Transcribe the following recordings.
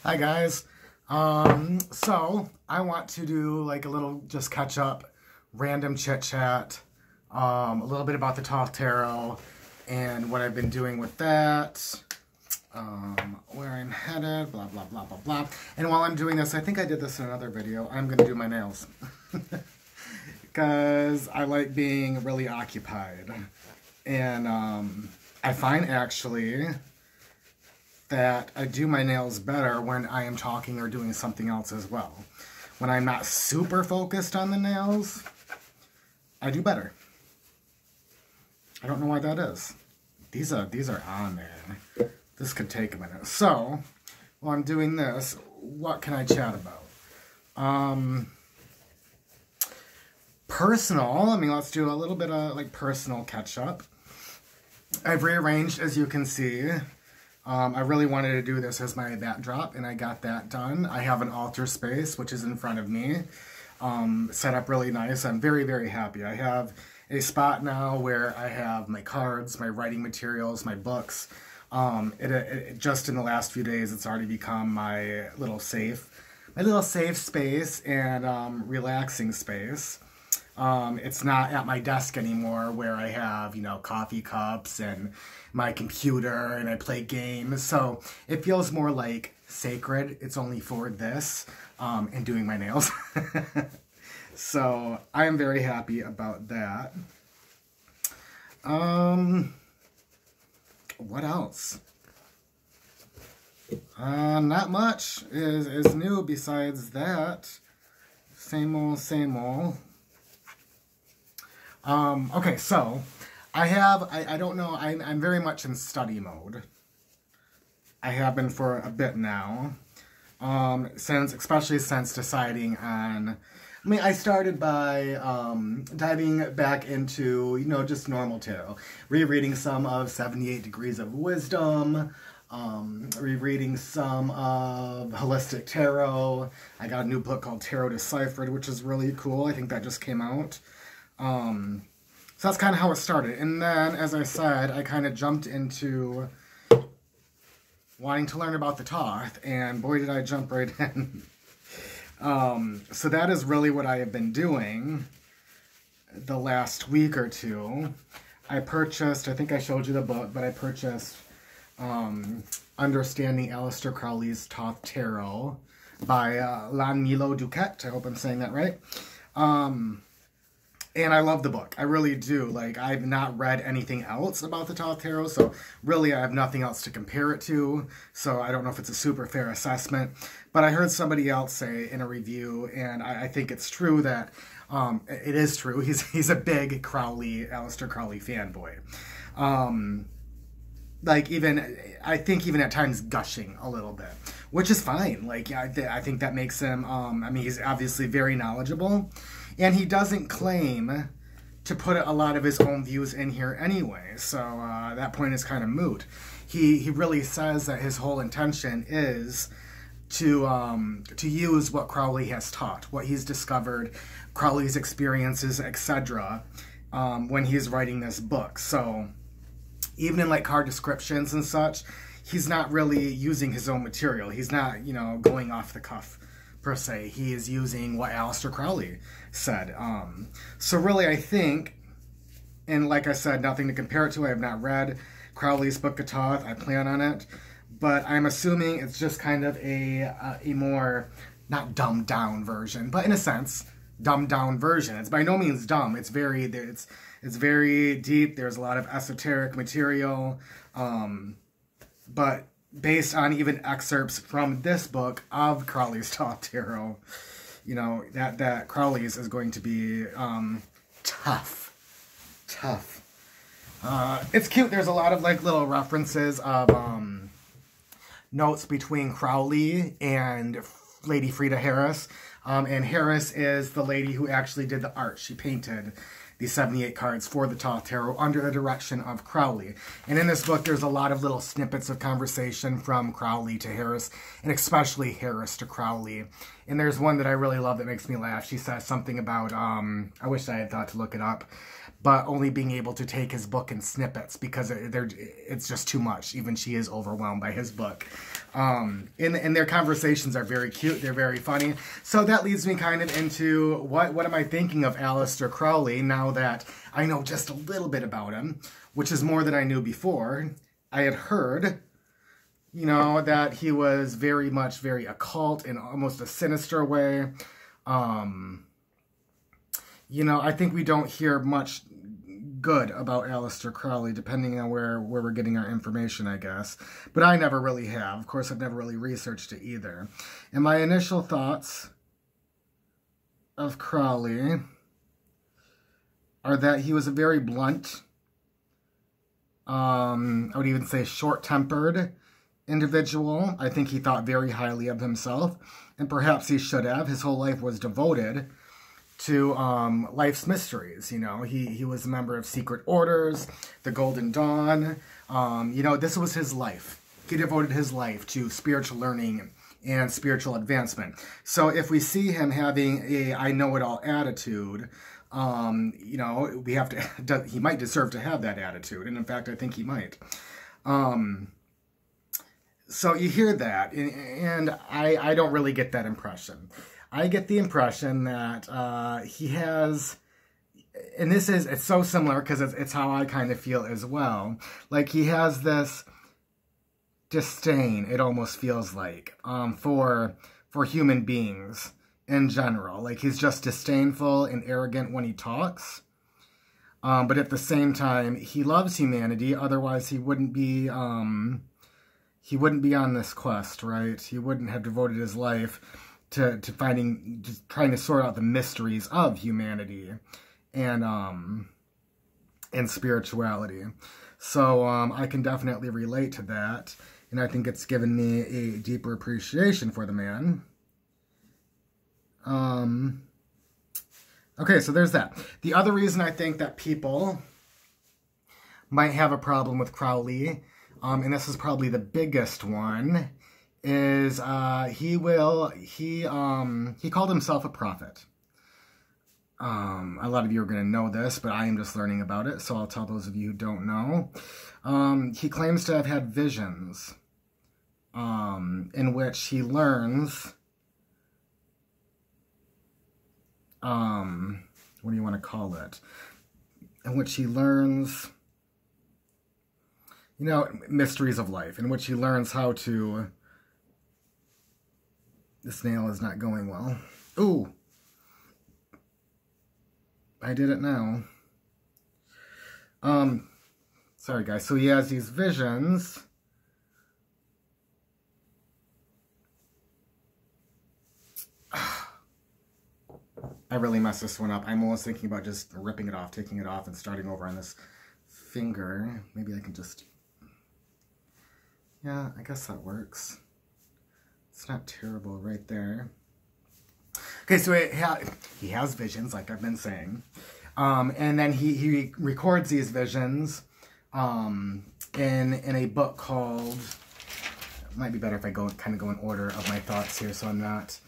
Hi guys. So I want to do like a little just catch up, random chit chat, a little bit about the Thoth Tarot and what I've been doing with that, where I'm headed, blah blah blah blah blah. And while I'm doing this, I think I did this in another video. I'm gonna do my nails because I like being really occupied, and I find actually that I do my nails better when I am talking or doing something else as well. When I'm not super focused on the nails, I do better. I don't know why that is. These are on there. This could take a minute. So, while I'm doing this, what can I chat about? Personal, let's do a little bit of like personal catch up. I've rearranged, as you can see. I really wanted to do this as my backdrop, and I got that done. I have an altar space, which is in front of me, set up really nice. I'm very, very happy. I have a spot now where I have my cards, my writing materials, my books. Just in the last few days, it's already become my little safe space and relaxing space. It's not at my desk anymore where I have, coffee cups and my computer and I play games. So it feels more like sacred. It's only for this and doing my nails. So I am very happy about that. What else? Not much is new besides that. Same old, same old. Okay, so I don't know, I'm very much in study mode. I have been for a bit now, especially since deciding on, I started by, diving back into, just normal tarot, rereading some of 78 Degrees of Wisdom, rereading some of Holistic Tarot. I got a new book called Tarot Deciphered, which is really cool. I think that just came out. So that's kind of how it started. And then, as I said, I kind of jumped into wanting to learn about the Thoth, and boy did I jump right in. So that is really what I have been doing the last week or two. I purchased, I think I showed you the book, but I purchased Understanding Aleister Crowley's Thoth Tarot by Lanmilo Duquette. I hope I'm saying that right. And I love the book. I really do. Like, I've not read anything else about the Thoth Tarot, so really I have nothing else to compare it to. So I don't know if it's a super fair assessment. But I heard somebody else say in a review, and I think it's true that, it is true. He's a big Aleister Crowley fanboy. I think even at times gushing a little bit, which is fine. Like, I think that makes him, he's obviously very knowledgeable. And he doesn't claim to put a lot of his own views in here anyway, so that point is kind of moot. He really says that his whole intention is to use what Crowley has taught, what he's discovered, Crowley's experiences, etc., when he's writing this book. So even in like card descriptions and such, he's not really using his own material. He's not, going off the cuff per se. He is using what Aleister Crowley said. So really, I think, and like I said, nothing to compare it to. I have not read Crowley's Book of Thoth. I plan on it, but I'm assuming it's just kind of a more, not dumbed down version, but in a sense, dumbed down version. It's by no means dumb. It's very deep. There's a lot of esoteric material, but based on even excerpts from this book of Crowley's Thoth Tarot, that Crowley's is going to be tough. It's cute. There's a lot of like little references of notes between Crowley and Lady Frida Harris. And Harris is the lady who actually did the art. She painted the 78 cards for the Thoth Tarot under the direction of Crowley. And in this book, there's a lot of little snippets of conversation from Crowley to Harris, and especially Harris to Crowley. And there's one that I really love that makes me laugh. She says something about, I wish I had thought to look it up, but only being able to take his book in snippets because it's just too much. Even she is overwhelmed by his book. And their conversations are very cute. They're very funny. So that leads me kind of into what am I thinking of Aleister Crowley now that I know just a little bit about him, which is more than I knew before. I had heard, you know, that he was very occult in almost a sinister way. You know, I think we don't hear much good about Aleister Crowley, depending on where we're getting our information, I guess. But I never really have. Of course, I've never really researched it either. And my initial thoughts of Crowley are that he was a very blunt, I would even say short-tempered individual. I think he thought very highly of himself, and perhaps he should have. His whole life was devoted to life's mysteries. You know, he was a member of secret orders, the Golden Dawn. You know, this was his life. He devoted his life to spiritual learning and spiritual advancement. So if we see him having a I know it all attitude, you know, we have to, he might deserve to have that attitude. And in fact, I think he might. So you hear that, and I don't really get that impression. I get the impression that he has, and it's so similar because it's how I kind of feel as well. Like he has this disdain, it almost feels like, for human beings in general. Like he's just disdainful and arrogant when he talks. But at the same time, he loves humanity. Otherwise, he wouldn't be on this quest, right? He wouldn't have devoted his life to trying to sort out the mysteries of humanity and spirituality. So I can definitely relate to that, and I think it's given me a deeper appreciation for the man. Okay, so there's that. The other reason I think that people might have a problem with Crowley, and this is probably the biggest one, is he called himself a prophet. A lot of you are going to know this, but I am just learning about it, so I'll tell those of you who don't know. He claims to have had visions in which he learns, what do you want to call it? In which he learns, you know, mysteries of life, in which he learns how to... This nail is not going well. Ooh. I did it now. Sorry guys. So he has these visions. I really messed this one up. I'm almost thinking about just ripping it off, taking it off, and starting over on this finger. Maybe I can just... Yeah, I guess that works. It's not terrible right there. Okay, so he has visions, like I've been saying. And then he records these visions in a book called... It might be better if I kind of go in order of my thoughts here, so I'm not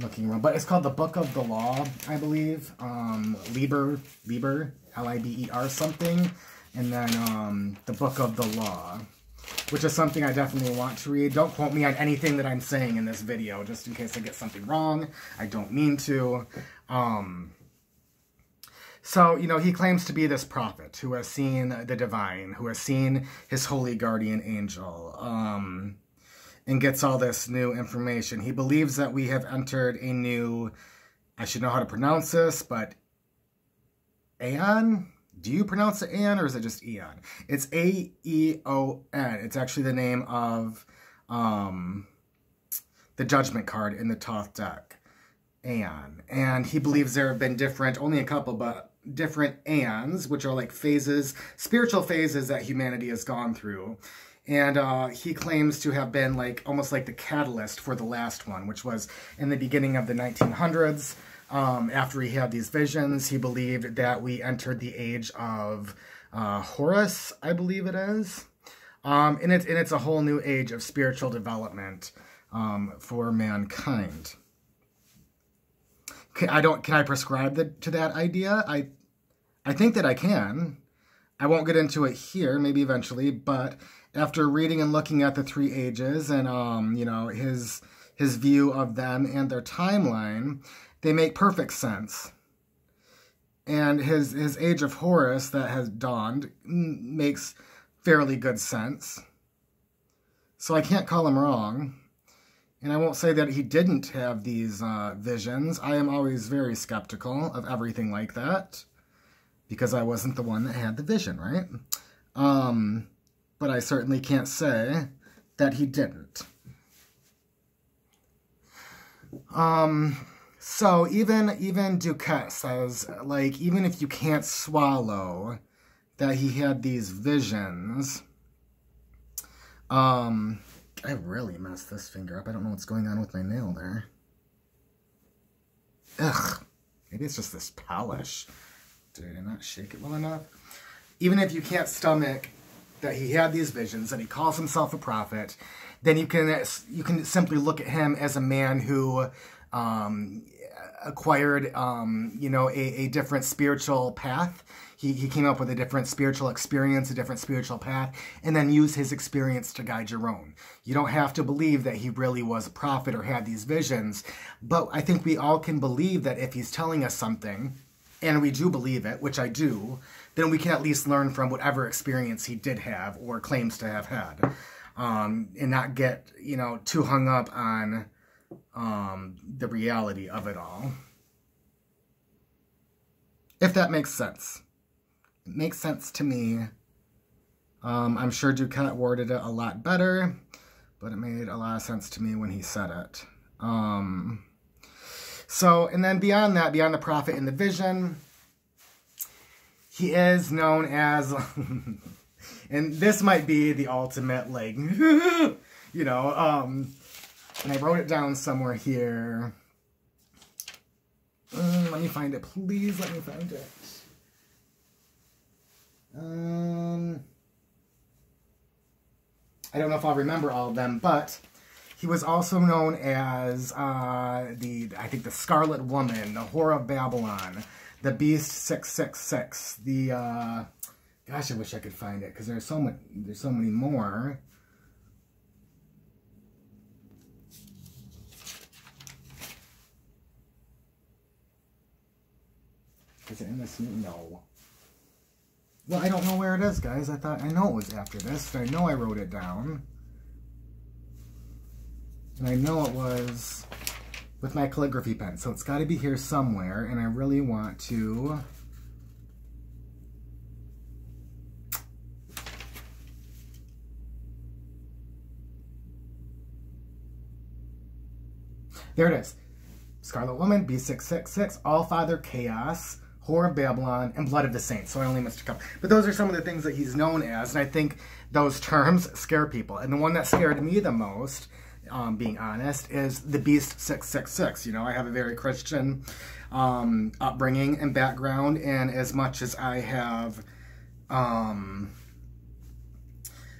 looking wrong. But it's called The Book of the Law, I believe. Liber, L-I-B-E-R something. And then The Book of the Law, which is something I definitely want to read. Don't quote me on anything that I'm saying in this video, just in case I get something wrong. I don't mean to. So, you know, he claims to be this prophet who has seen the divine, who has seen his holy guardian angel, and gets all this new information. He believes that we have entered a new, I should know how to pronounce this, but Aeon? Do you pronounce it Aeon, or is it just Eon? It's A-E-O-N. It's actually the name of the judgment card in the Thoth deck. Aeon. And he believes there have been only a couple, but different Aeons, which are like phases, spiritual phases that humanity has gone through. And he claims to have been like almost like the catalyst for the last one, which was in the beginning of the 1900s. After he had these visions, he believed that we entered the age of Horus, I believe it is. And it's a whole new age of spiritual development for mankind. Can I prescribe to that idea? I I think that I can. I won't get into it here, maybe eventually, but after reading and looking at the three ages and, you know, his view of them and their timeline, they make perfect sense. And his age of Horus that has dawned makes fairly good sense. So I can't call him wrong. And I won't say that he didn't have these visions. I am always very skeptical of everything like that, because I wasn't the one that had the vision, right? But I certainly can't say that he didn't. So even Duquette says, like, even if you can't swallow that he had these visions, I really messed this finger up. I don't know what's going on with my nail there. Ugh. Maybe it's just this polish. Did I not shake it well enough? Even if you can't stomach that he had these visions, that he calls himself a prophet, then you can simply look at him as a man who acquired, you know, a different spiritual path. He came up with a different spiritual experience, a different spiritual path, and then use his experience to guide your own. You don't have to believe that he really was a prophet or had these visions, but I think we all can believe that if he's telling us something, and we do believe it, which I do, then we can at least learn from whatever experience he did have or claims to have had, and not get, you know, too hung up on the reality of it all. If that makes sense. It makes sense to me. I'm sure Duquette worded it a lot better, but it made a lot of sense to me when he said it. So, and then beyond that, beyond the prophet and the vision, he is known as, and this might be the ultimate, like, you know, and I wrote it down somewhere here. Let me find it, please. Let me find it. I don't know if I'll remember all of them, but he was also known as I think the Scarlet Woman, the Whore of Babylon, the Beast 666, the gosh, I wish I could find it because there's so many more. Is it in this? No. Well, I don't know where it is, guys. I know it was after this. I know I wrote it down. And I know it was with my calligraphy pen. So it's got to be here somewhere. And I really want to... There it is. Scarlet Woman, B666, All-Father, Chaos, Whore of Babylon, and Blood of the Saints. So I only missed a couple. But those are some of the things that he's known as. And I think those terms scare people. And the one that scared me the most, being honest, is the Beast 666. You know, I have a very Christian upbringing and background. And as much as I have,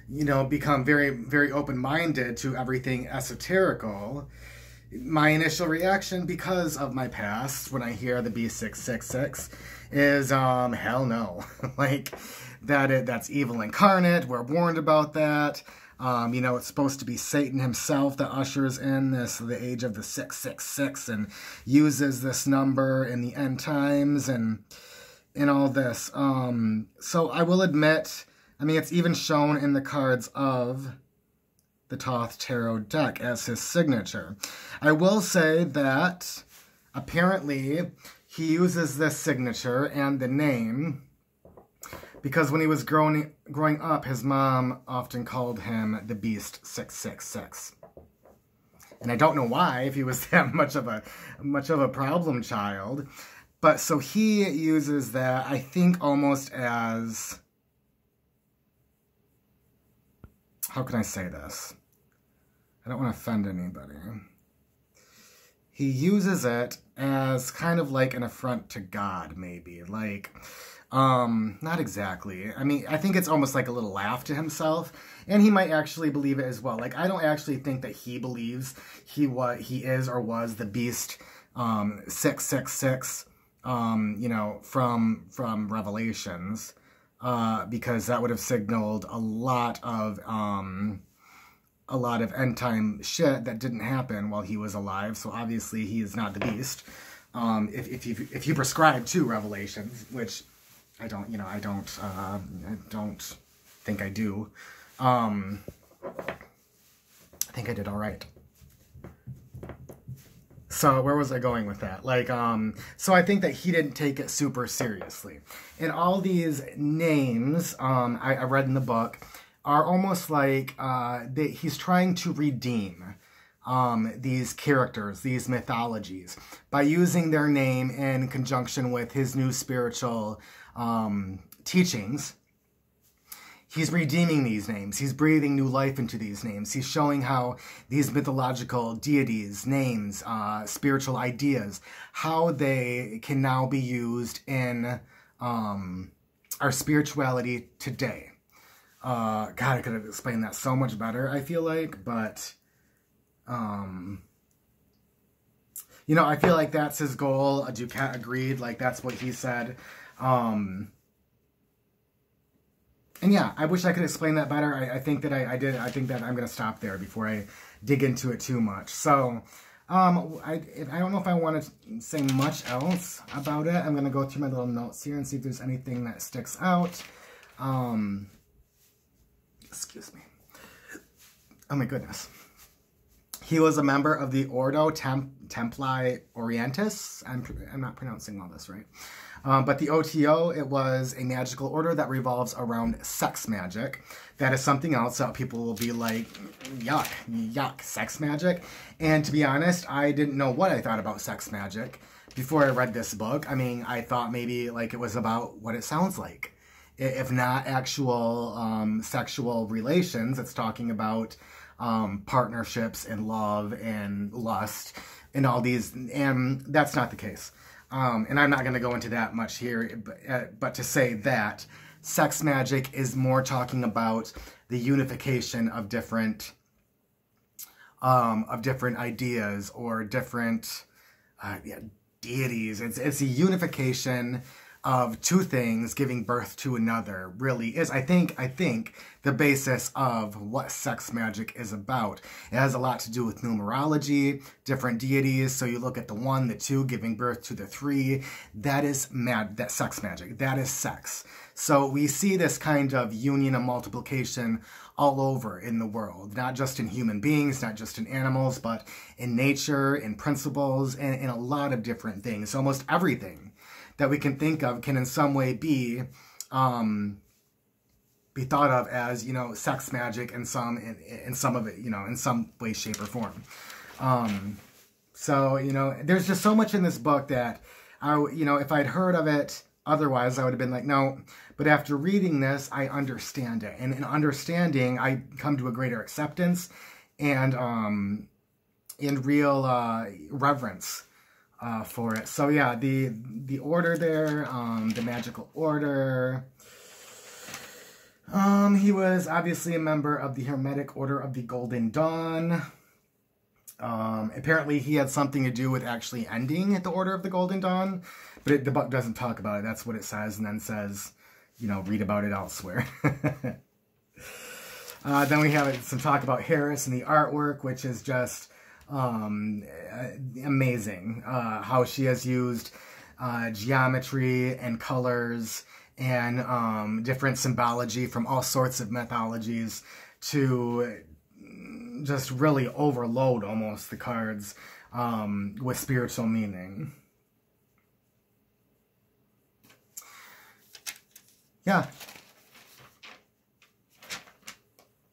you know, become very, very open-minded to everything esoterical, my initial reaction, because of my past, when I hear the B666, is, hell no. Like, that's evil incarnate. We're warned about that. You know, it's supposed to be Satan himself that ushers in the age of the 666 and uses this number in the end times and all this. So I will admit, I mean, it's even shown in the cards of the Thoth Tarot deck as his signature. I will say that apparently he uses this signature and the name because when he was growing up, his mom often called him the Beast 666. And I don't know why, if he was that much of a problem child, but so he uses that, I think, almost as, how can I say this? I don't want to offend anybody. He uses it as kind of like an affront to God, maybe. Like, not exactly. I mean, I think it's almost like a little laugh to himself. And he might actually believe it as well. Like, I don't actually think that he believes he is or was the Beast 666 you know, from Revelations, because that would have signaled a lot of end time shit that didn't happen while he was alive. So obviously he is not the beast. If you prescribe to Revelations, which I don't, you know, I don't think I do. I think I did all right. So where was I going with that? Like, so I think that he didn't take it super seriously. And all these names, I read in the book, are almost like he's trying to redeem these characters, these mythologies, by using their name in conjunction with his new spiritual teachings. He's redeeming these names. He's breathing new life into these names. He's showing how these mythological deities, names, spiritual ideas, how they can now be used in our spirituality today. God, I could have explained that so much better, I feel like, but, you know, I feel like that's his goal. Duquette agreed, like, that's what he said. And yeah, I wish I could explain that better. I think that I did. I think that I'm going to stop there before I dig into it too much. So, I don't know if I want to say much else about it. I'm going to go through my little notes here and see if there's anything that sticks out. Excuse me. Oh my goodness. He was a member of the Ordo Templi Orientis. I'm not pronouncing all this right. But the OTO, it was a magical order that revolves around sex magic. That is something else that people will be like, yuck, sex magic. And to be honest, I didn't know what I thought about sex magic before I read this book. I mean, I thought maybe like it was about what it sounds like. If not actual sexual relations, it's talking about partnerships and love and lust and all these, and that's not the case. And I'm not going to go into that much here, but to say that sex magic is more talking about the unification of different ideas or different deities. It's a unification of two things giving birth to another. Really is, I think the basis of what sex magic is about. It has a lot to do with numerology, different deities. So you look at the 1, the 2, giving birth to the 3. That is that's sex magic. That is sex. So we see this kind of union and multiplication all over in the world, not just in human beings, not just in animals, but in nature, in principles, and in a lot of different things. Almost everything that we can think of can in some way be thought of as, you know, sex magic in some of it, you know, in some way, shape, or form. So, you know, there's just so much in this book that you know, if I'd heard of it otherwise, I would have been like, no. But after reading this, I understand it, and in understanding, I come to a greater acceptance and real reverence for it. So yeah, the order there, the magical order. He was obviously a member of the Hermetic Order of the Golden Dawn. Apparently he had something to do with actually ending at the Order of the Golden Dawn, but the book doesn't talk about it. That's what it says, and then says, you know, read about it elsewhere. Then we have some talk about Harris and the artwork, which is just amazing. How she has used geometry and colors and different symbology from all sorts of mythologies to just really overload almost the cards with spiritual meaning. Yeah.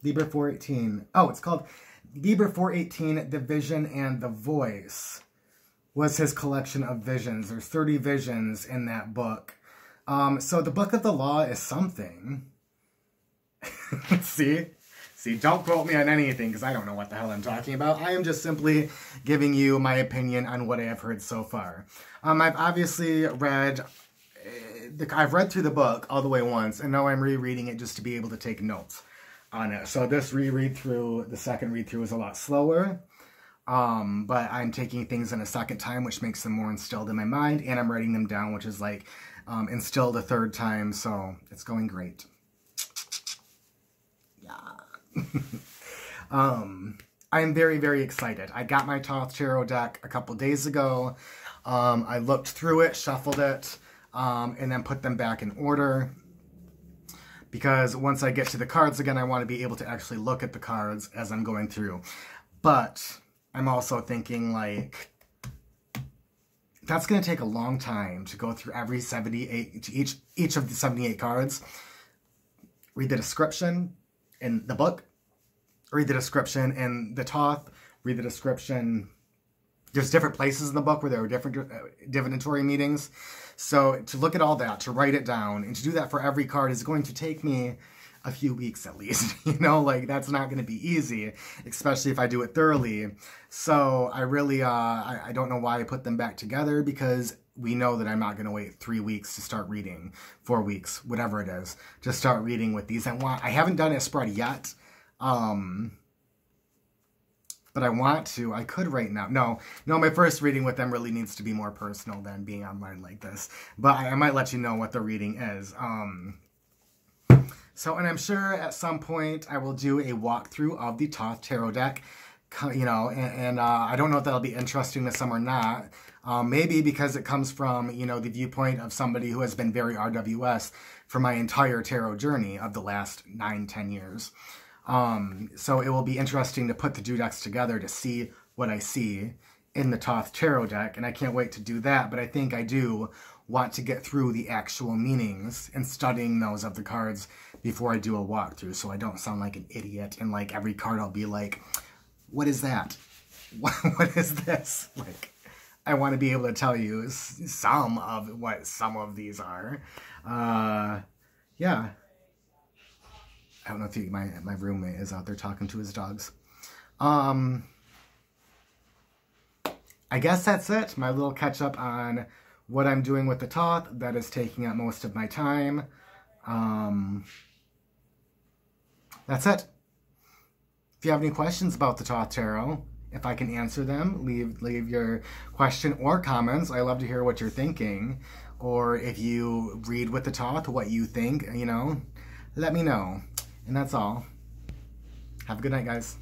Liber 418. Oh, it's called Liber 418, The Vision and the Voice, was his collection of visions. There's 30 visions in that book. So the Book of the Law is something. See, don't quote me on anything because I don't know what the hell I'm talking about. I am just simply giving you my opinion on what I have heard so far. I've obviously read, I've read through the book all the way once, and now I'm rereading it just to be able to take notes on it. So this reread through, the second read through is a lot slower. But I'm taking things in a second time, which makes them more instilled in my mind, and I'm writing them down, which is like instilled a third time, so it's going great. Yeah. I'm very, very excited. I got my Thoth Tarot deck a couple days ago. I looked through it, shuffled it, and then put them back in order. Because once I get to the cards again, I want to be able to actually look at the cards as I'm going through. But I'm also thinking, like, that's going to take a long time to go through every 78, to each of the 78 cards. Read the description in the book. Read the description in the Thoth. Read the description. There's different places in the book where there are different divinatory meetings. So to look at all that, to write it down, and to do that for every card is going to take me a few weeks at least. You know, like, that's not going to be easy, especially if I do it thoroughly. So I really, I don't know why I put them back together, because we know that I'm not going to wait 3 weeks to start reading, 4 weeks, whatever it is, to start reading with these. I haven't done a spread yet. But I want to. I could right now. No, my first reading with them really needs to be more personal than being online like this. But I might let you know what the reading is. So, and I'm sure at some point I will do a walkthrough of the Thoth Tarot deck. You know, and I don't know if that'll be interesting to some or not. Maybe because it comes from, you know, the viewpoint of somebody who has been very RWS for my entire tarot journey of the last 9-10 years. So it will be interesting to put the two decks together to see what I see in the Thoth Tarot deck, and I can't wait to do that, but I think I do want to get through the actual meanings and studying those of the cards before I do a walkthrough, so I don't sound like an idiot, and like every card I'll be like, what is that? What is this? Like, I want to be able to tell you some of what some of these are. Yeah. I don't know if my roommate is out there talking to his dogs. I guess that's it. My little catch up on what I'm doing with the Thoth. That is taking up most of my time. That's it. If you have any questions about the Thoth Tarot, if I can answer them, leave your question or comments. I love to hear what you're thinking. Or if you read with the Thoth, what you think, you know, let me know. And that's all. Have a good night, guys.